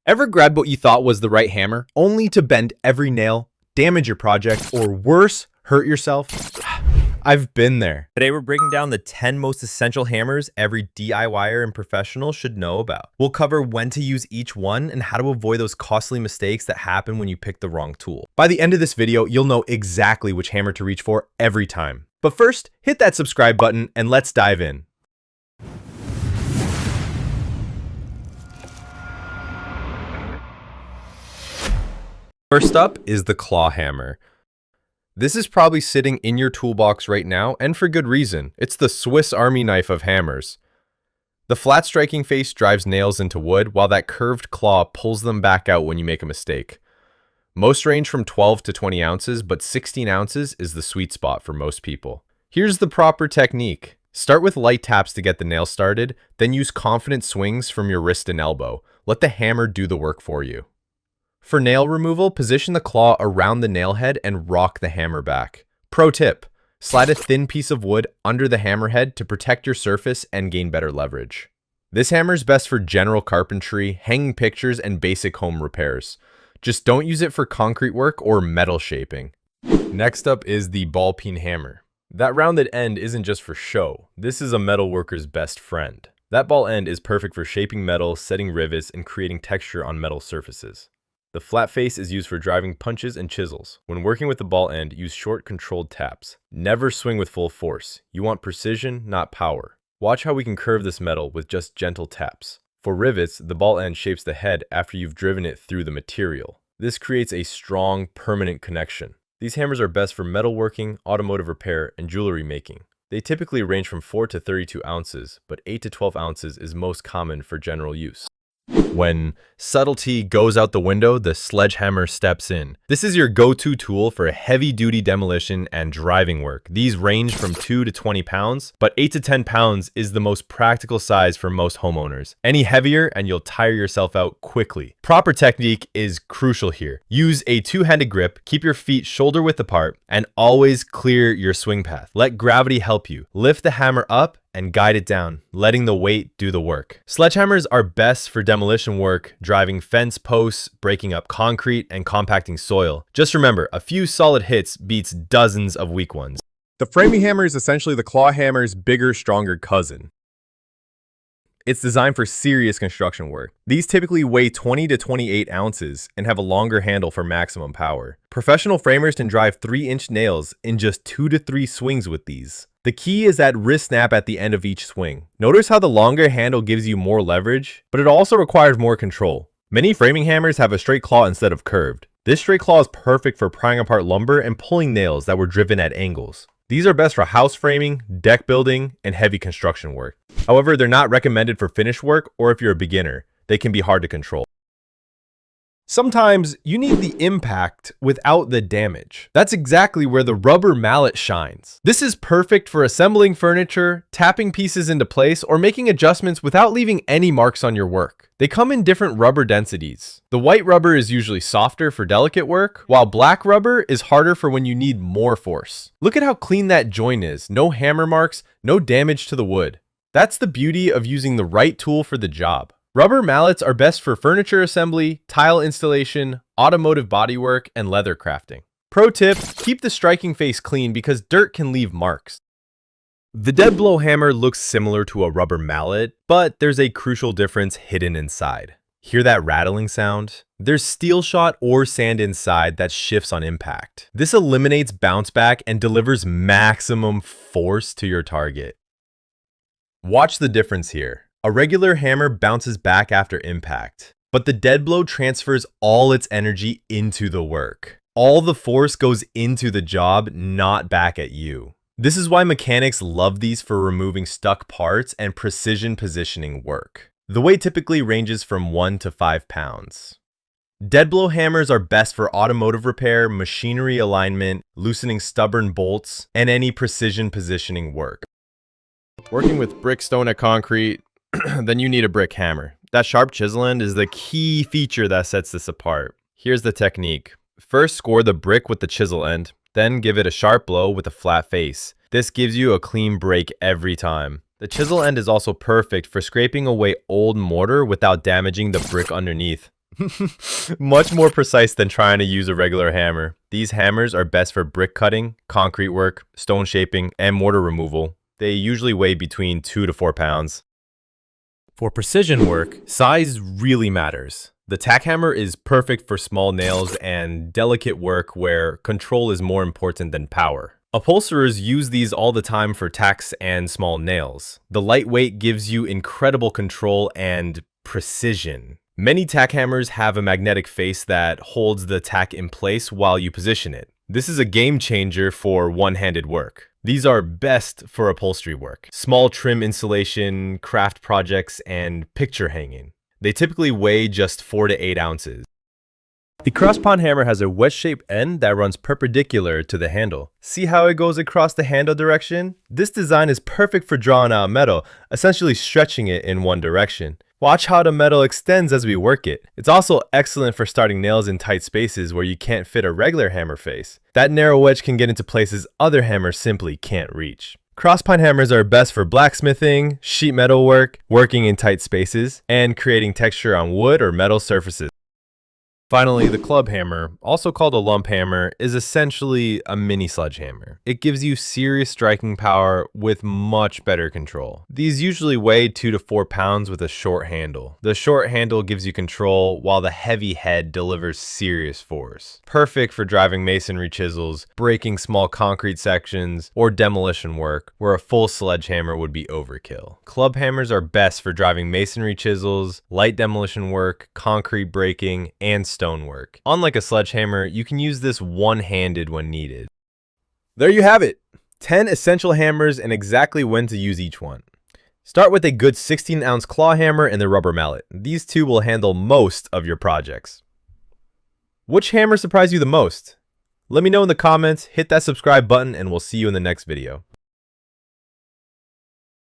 Ever grabbed what you thought was the right hammer, only to bend every nail, damage your project, or worse, hurt yourself? I've been there. Today we're breaking down the 10 most essential hammers every DIYer and professional should know about. We'll cover when to use each one and how to avoid those costly mistakes that happen when you pick the wrong tool. By the end of this video, you'll know exactly which hammer to reach for every time. But first, hit that subscribe button and let's dive in. First up is the claw hammer. This is probably sitting in your toolbox right now, and for good reason. It's the Swiss Army knife of hammers. The flat striking face drives nails into wood, while that curved claw pulls them back out when you make a mistake. Most range from 12 to 20 ounces, but 16 ounces is the sweet spot for most people. Here's the proper technique. Start with light taps to get the nail started, then use confident swings from your wrist and elbow. Let the hammer do the work for you. For nail removal, position the claw around the nail head and rock the hammer back. Pro tip, slide a thin piece of wood under the hammer head to protect your surface and gain better leverage. This hammer is best for general carpentry, hanging pictures, and basic home repairs. Just don't use it for concrete work or metal shaping. Next up is the ball peen hammer. That rounded end isn't just for show. This is a metal worker's best friend. That ball end is perfect for shaping metal, setting rivets, and creating texture on metal surfaces. The flat face is used for driving punches and chisels. When working with the ball end, use short, controlled taps. Never swing with full force. You want precision, not power. Watch how we can curve this metal with just gentle taps. For rivets, the ball end shapes the head after you've driven it through the material. This creates a strong, permanent connection. These hammers are best for metalworking, automotive repair, and jewelry making. They typically range from 4 to 32 ounces, but 8 to 12 ounces is most common for general use. When subtlety goes out the window, the sledgehammer steps in. This is your go-to tool for heavy-duty demolition and driving work. These range from 2 to 20 pounds, but 8 to 10 pounds is the most practical size for most homeowners. Any heavier and you'll tire yourself out quickly. Proper technique is crucial here. Use a two-handed grip, keep your feet shoulder-width apart, and always clear your swing path. Let gravity help you. Lift the hammer up and guide it down, letting the weight do the work. Sledgehammers are best for demolition work, driving fence posts, breaking up concrete, and compacting soil. Just remember, a few solid hits beats dozens of weak ones. The framing hammer is essentially the claw hammer's bigger, stronger cousin. It's designed for serious construction work. These typically weigh 20 to 28 ounces and have a longer handle for maximum power. Professional framers can drive 3-inch nails in just 2 to 3 swings with these. The key is that wrist snap at the end of each swing. Notice how the longer handle gives you more leverage, but it also requires more control. Many framing hammers have a straight claw instead of curved. This straight claw is perfect for prying apart lumber and pulling nails that were driven at angles. These are best for house framing, deck building, and heavy construction work. However, they're not recommended for finish work or if you're a beginner. They can be hard to control. Sometimes you need the impact without the damage. That's exactly where the rubber mallet shines. This is perfect for assembling furniture, tapping pieces into place, or making adjustments without leaving any marks on your work. They come in different rubber densities. The white rubber is usually softer for delicate work, while black rubber is harder for when you need more force. Look at how clean that joint is. No hammer marks, no damage to the wood. That's the beauty of using the right tool for the job. Rubber mallets are best for furniture assembly, tile installation, automotive bodywork, and leather crafting. Pro tip, keep the striking face clean because dirt can leave marks. The dead blow hammer looks similar to a rubber mallet, but there's a crucial difference hidden inside. Hear that rattling sound? There's steel shot or sand inside that shifts on impact. This eliminates bounce back and delivers maximum force to your target. Watch the difference here. A regular hammer bounces back after impact, but the dead blow transfers all its energy into the work. All the force goes into the job, not back at you. This is why mechanics love these for removing stuck parts and precision positioning work. The weight typically ranges from 1 to 5 pounds. Dead blow hammers are best for automotive repair, machinery alignment, loosening stubborn bolts, and any precision positioning work. Working with brick, stone, and concrete, then you need a brick hammer. That sharp chisel end is the key feature that sets this apart. Here's the technique. First, score the brick with the chisel end, then give it a sharp blow with a flat face. This gives you a clean break every time. The chisel end is also perfect for scraping away old mortar without damaging the brick underneath. Much more precise than trying to use a regular hammer. These hammers are best for brick cutting, concrete work, stone shaping, and mortar removal. They usually weigh between 2 to 4 pounds. For precision work, size really matters. The tack hammer is perfect for small nails and delicate work where control is more important than power. Upholsterers use these all the time for tacks and small nails. The lightweight gives you incredible control and precision. Many tack hammers have a magnetic face that holds the tack in place while you position it. This is a game changer for one-handed work. These are best for upholstery work, small trim installation, craft projects, and picture hanging. They typically weigh just 4 to 8 ounces. The cross-pond hammer has a wedge-shaped end that runs perpendicular to the handle. See how it goes across the handle direction? This design is perfect for drawing out metal, essentially stretching it in one direction. Watch how the metal extends as we work it. It's also excellent for starting nails in tight spaces where you can't fit a regular hammer face. That narrow wedge can get into places other hammers simply can't reach. Cross-pond hammers are best for blacksmithing, sheet metal work, working in tight spaces, and creating texture on wood or metal surfaces. Finally, the club hammer, also called a lump hammer, is essentially a mini sledgehammer. It gives you serious striking power with much better control. These usually weigh 2 to 4 pounds with a short handle. The short handle gives you control while the heavy head delivers serious force. Perfect for driving masonry chisels, breaking small concrete sections, or demolition work, where a full sledgehammer would be overkill. Club hammers are best for driving masonry chisels, light demolition work, concrete breaking, and stonework. Unlike a sledgehammer, you can use this one-handed when needed. There you have it! 10 essential hammers and exactly when to use each one. Start with a good 16-ounce claw hammer and the rubber mallet. These two will handle most of your projects. Which hammer surprised you the most? Let me know in the comments, hit that subscribe button, and we'll see you in the next video.